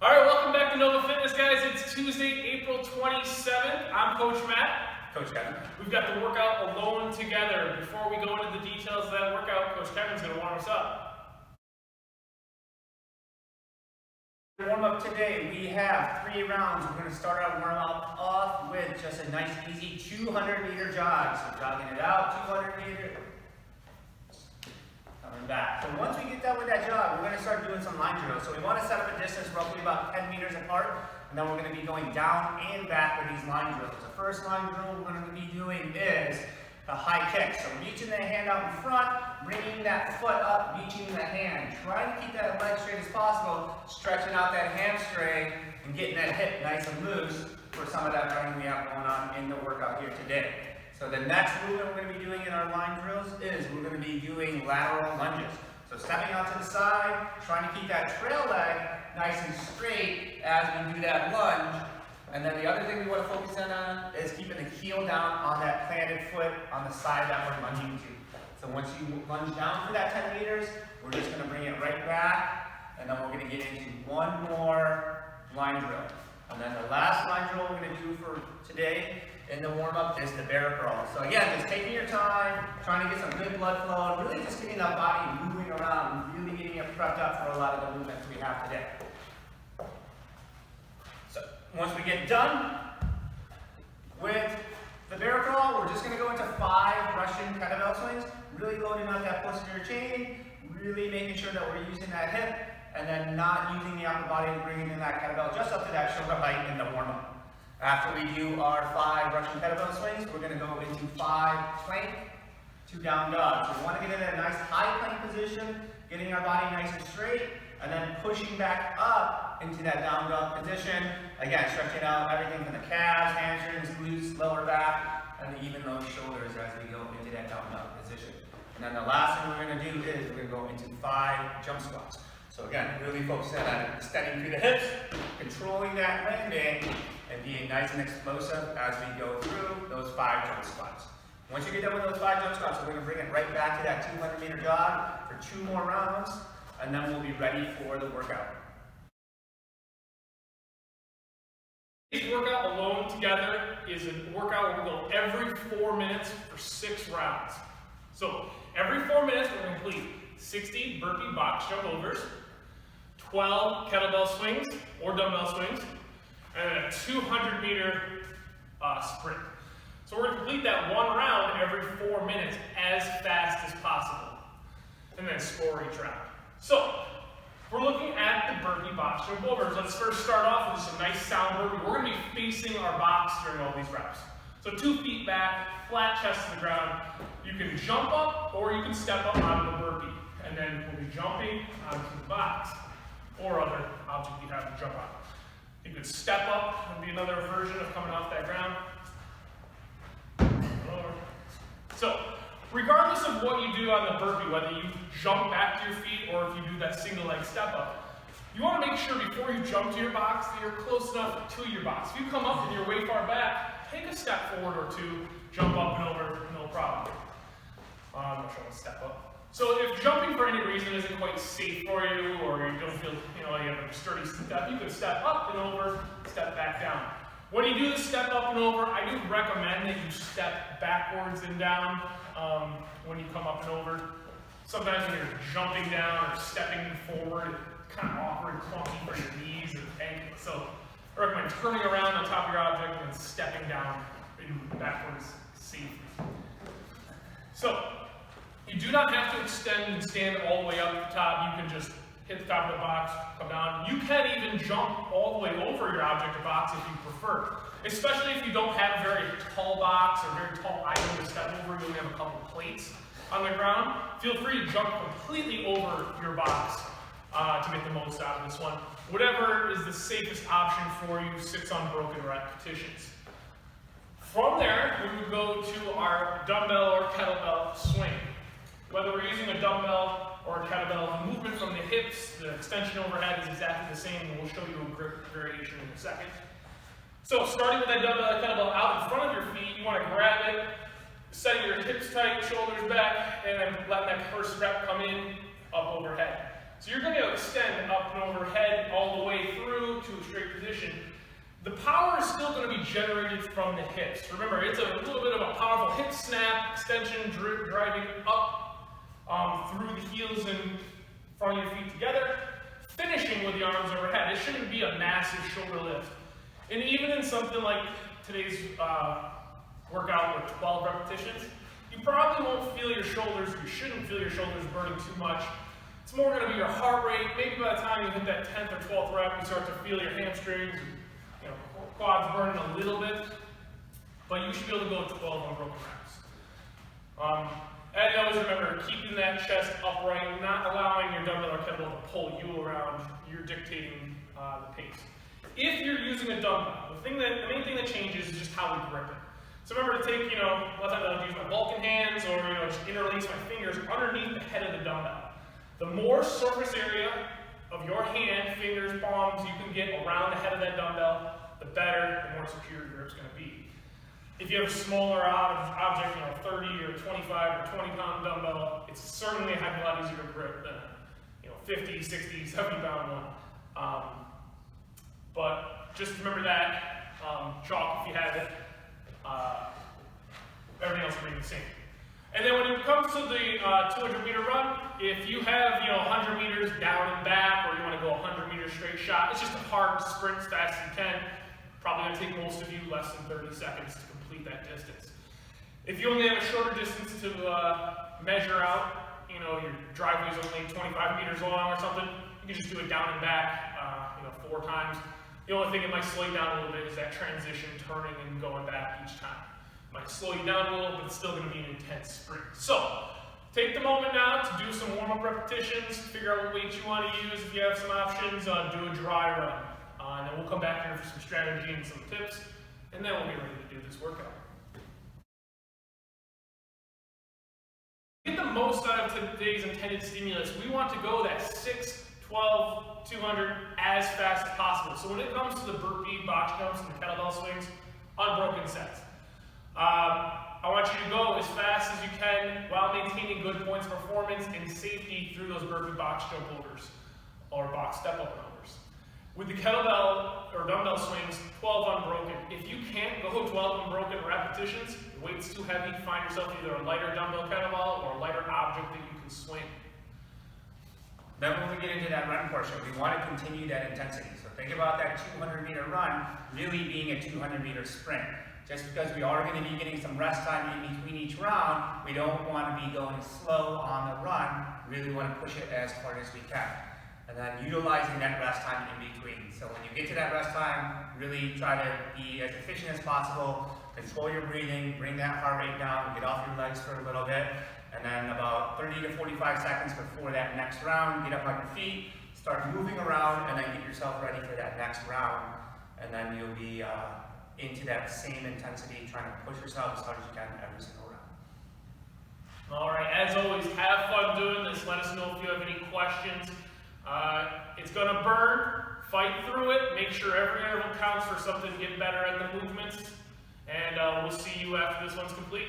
All right, welcome back to Nova Fitness, guys. It's Tuesday, April 27th. I'm Coach Matt. Coach Kevin. We've got the workout alone together. Before we go into the details of that workout, Coach Kevin's going to warm us up. Warm up today, we have 3 rounds. We're going to start our warm up off with just a nice, easy 200-meter jog. So jogging it out, 200 meters. Coming back. So once we get done with that jog, we're going to start doing some line drills. So we want to set up a distance roughly about 10 meters apart, and then we're going to be going down and back with these line drills. The first line drill we're going to be doing is a high kick. So reaching the hand out in front, bringing that foot up, reaching the hand. Trying to keep that leg straight as possible, stretching out that hamstring and getting that hip nice and loose for some of that running we have going on in the workout here today. So the next movement we're going to be doing in our line drills is we're going to be doing lateral lunges. So stepping out to the side, trying to keep that trail leg nice and straight as we do that lunge. And then the other thing we want to focus in on is keeping the heel down on that planted foot on the side that we're lunging to. So once you lunge down for that 10 meters, we're just going to bring it right back, and then we're going to get into one more line drill. And then the last line drill we're going to do for today in the warm-up is the bear crawl. So again, just taking your time, trying to get some good blood flow, and really just getting that body moving around, and really getting it prepped up for a lot of the movements we have today. So once we get done with the bear crawl, we're just going to go into 5 Russian kettlebell swings, really loading out that posterior chain, really making sure that we're using that hip, and then not using the upper body and bringing in that kettlebell just up to that shoulder height in the warm-up. After we do our 5 Russian kettlebell swings, we're going to go into 5 plank to down dog. So we want to get in a nice high plank position, getting our body nice and straight, and then pushing back up into that down dog position. Again, stretching out everything from the calves, hamstrings, glutes, lower back, and even those shoulders as we go into that down dog position. And then the last thing we're going to do is we're going to go into 5 jump squats. So again, really focusing on extending through the hips, controlling that landing, and being nice and explosive as we go through those 5 jump squats. Once you get done with those 5 jump squats, we're going to bring it right back to that 200-meter jog for 2 more rounds, and then we'll be ready for the workout. This workout alone together is a workout where we go every 4 minutes for 6 rounds. So every 4 minutes we're going to complete 60 burpee box jump overs, 12 kettlebell swings or dumbbell swings, and a 200-meter sprint. So we're going to complete that 1 round every 4 minutes as fast as possible, and then score each round. So we're looking at the burpee box jump overs. Let's first start off with just a nice sound burpee. We're going to be facing our box during all these reps. So 2 feet back, flat chest to the ground. You can jump up or you can step up out of the burpee, and then we'll be jumping onto the box or other object you have to jump on. You could step up and be another version of coming off that ground. So, regardless of what you do on the burpee, whether you jump back to your feet or if you do that single leg step up, you want to make sure before you jump to your box that you're close enough to your box. If you come up and you're way far back, take a step forward or 2, jump up and over, no problem. I'm not sure what step up. So if jumping for any reason isn't quite safe for you, or you don't feel, you have a sturdy step, you could step up and over, step back down. When you do the step up and over, I do recommend that you step backwards and down when you come up and over. Sometimes when you're jumping down or stepping forward, it's kind of awkward and clunky for your knees and ankles. So I recommend turning around on top of your object and stepping down backwards safely. So you do not have to extend and stand all the way up at the top. You can just hit the top of the box, come down. You can even jump all the way over your object or box if you prefer. Especially if you don't have a very tall box or very tall item to step over, you only have a couple plates on the ground. Feel free to jump completely over your box to get the most out of this one. Whatever is the safest option for you, 6 unbroken repetitions. From there, we would go to our dumbbell or kettlebell swing. Whether we're using a dumbbell or a kettlebell, the movement from the hips, the extension overhead is exactly the same, and we'll show you a grip variation in a second. So starting with that dumbbell or kettlebell out in front of your feet, you want to grab it, setting your hips tight, shoulders back, and then letting that first rep come in, up overhead. So you're going to extend up and overhead all the way through foot to a straight position, the power is still going to be generated from the hips. Remember, it's a little bit of a powerful hip snap, extension, driving up through the heels and front of your feet together, finishing with the arms overhead. It shouldn't be a massive shoulder lift. And even in something like today's workout with 12 repetitions, you probably won't feel your shoulders, you shouldn't feel your shoulders burning too much. It's more going to be your heart rate. Maybe by the time you hit that 10th or 12th rep, you start to feel your hamstrings, quads burning a little bit, but you should be able to go 12 unbroken reps. And always remember, keeping that chest upright, not allowing your dumbbell or kettlebell to pull you around. You're dictating the pace. If you're using a dumbbell, the main thing that changes is just how we grip it. So remember to take, a lot of times I'll use my Vulcan hands or, just interlace my fingers underneath the head of the dumbbell. The more surface area of your hand, fingers, palms you can get around the head of that dumbbell, the better, the more secure your grip's going to be. If you have a smaller object, 30 or 25 or 20 pound dumbbell, it's certainly a heck of a lot easier to grip than 50, 60, 70 pound one. But just remember that, chalk if you have it, everything else will be the same. And then when it comes to the 200 meter run, if you have 100 meters down and back, or you want to go 100 meters straight shot, it's just a hard sprint as fast as you can. Probably going to take most of you less than 30 seconds to complete that distance. If you only have a shorter distance to measure out, your driveway is only 25 meters long or something, you can just do it down and back, 4 times. The only thing that might slow you down a little bit is that transition, turning and going back each time. Might slow you down a little, but it's still going to be an intense sprint. So, take the moment now to do some warm-up repetitions, figure out what weights you want to use. If you have some options, do a dry run. And then we'll come back here for some strategy and some tips, and then we'll be ready to do this workout. To get the most out of today's intended stimulus, we want to go that 6, 12, 200 as fast as possible. So when it comes to the burpee, box jumps, and the kettlebell swings, unbroken sets. I want you to go as fast as you can while maintaining good points of performance and safety through those burpee box jump overs or box step-up overs. With the kettlebell or dumbbell swings, 12 unbroken. If you can't go 12 unbroken repetitions, the weight's too heavy, find yourself either a lighter dumbbell kettlebell or a lighter object that you can swing. Then when we get into that run portion, we want to continue that intensity. So think about that 200 meter run really being a 200 meter sprint. Just because we are going to be getting some rest time in between each round, we don't want to be going slow on the run. We really want to push it as hard as we can. And then utilizing that rest time in between. So when you get to that rest time, really try to be as efficient as possible, control your breathing, bring that heart rate down, get off your legs for a little bit, and then about 30 to 45 seconds before that next round, get up on your feet, start moving around, and then get yourself ready for that next round. And then you'll be into that same intensity, trying to push yourself as hard as you can every single round. All right, as always, have fun doing this. Let us know if you have any questions. It's going to burn. Fight through it. Make sure every interval counts for something to get better at the movements. And we'll see you after this one's complete.